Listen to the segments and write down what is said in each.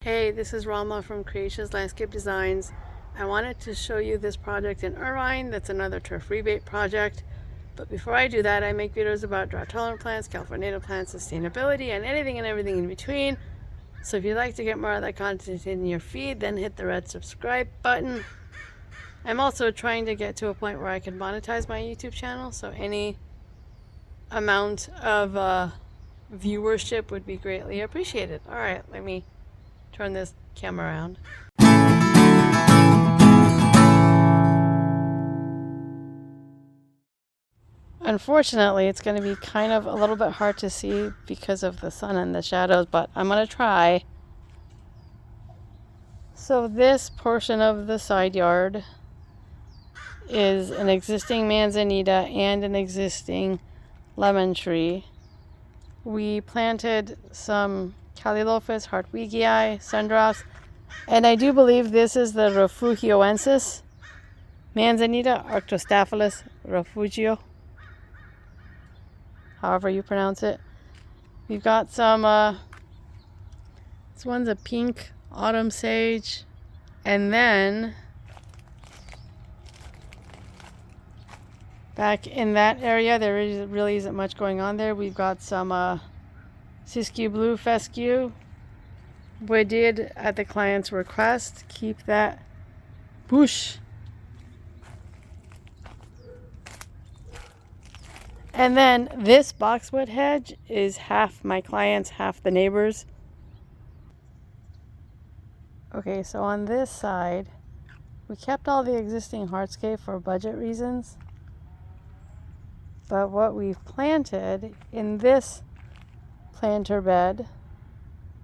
Hey, this is Rama from Creations Landscape Designs. I wanted to show you this project in Irvine. That's another turf rebate project. But before I do that, I make videos about drought-tolerant plants, California native plants, sustainability, and anything and everything in between. So if you'd like to get more of that content in your feed, then hit the red subscribe button. I'm also trying to get to a point where I can monetize my YouTube channel, so any amount of viewership would be greatly appreciated. All right, let me turn this camera around. Unfortunately, it's going to be kind of a little bit hard to see because of the sun and the shadows, but I'm going to try. So this portion of the side yard is an existing manzanita and an existing lemon tree. We planted some Calilophus hartwigii, sundrops, and I do believe this is the refugioensis, Manzanita arctostaphylos refugio, however you pronounce it. We've got some, this one's a pink autumn sage, and then back in that area there really isn't much going on there. We've got some siskiyou blue fescue. We did, at the client's request, keep that bush. And then this boxwood hedge is half my client's, half the neighbor's. Okay, so on this side, we kept all the existing hardscape for budget reasons. But what we've planted in this planter bed,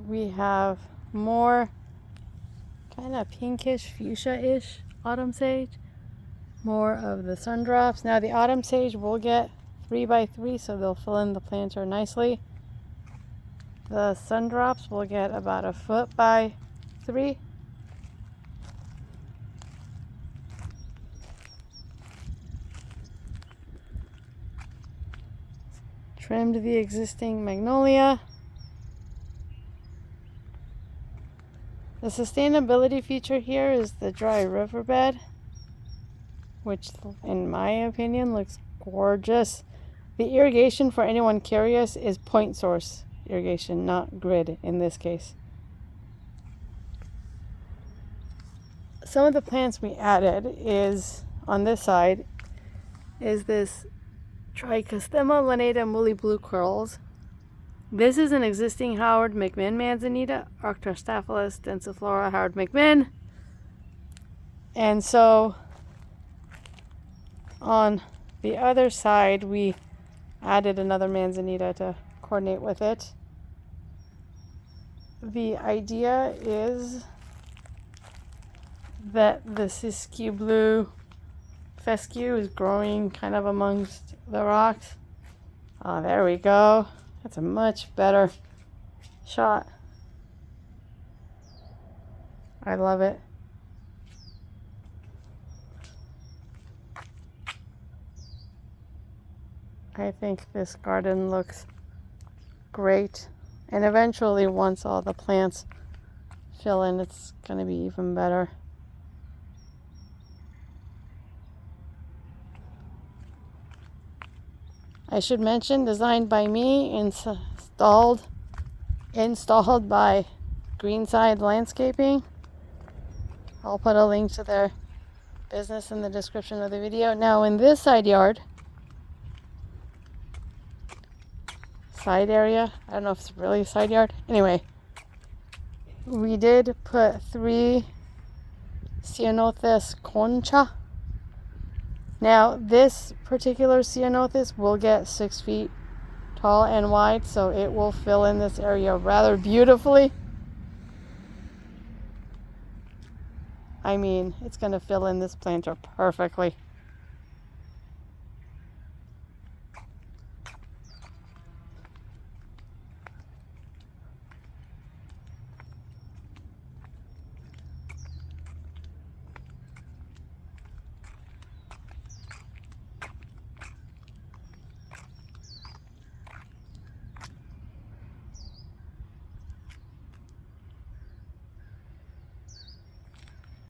we have more kind of pinkish, fuchsia-ish autumn sage, more of the sundrops. Now the autumn sage will get 3x3, so they'll fill in the planter nicely. The sundrops will get about 1 foot by 3. Trimmed the existing magnolia. The sustainability feature here is the dry riverbed, which in my opinion looks gorgeous. The irrigation, for anyone curious, is point source irrigation, not grid in this case. Some of the plants we added is, on this side, is this Trichostemma lanata Muley blue curls. This is an existing Howard McMinn manzanita, Arctostaphylos densiflora Howard McMinn. And so on the other side, we added another manzanita to coordinate with it. The idea is that the siskiyou blue fescue is growing kind of amongst the rocks. Oh, there we go. That's a much better shot. I love it. I think this garden looks great. And eventually, once all the plants fill in, it's going to be even better. I should mention, designed by me, installed by Greenside Landscaping. I'll put a link to their business in the description of the video. Now in this side yard, side area, I don't know if it's really a side yard. Anyway, we did put 3 Ceanothus concha. Now this particular Ceanothus will get 6 feet tall and wide, so it will fill in this area rather beautifully. I mean, it's going to fill in this planter perfectly.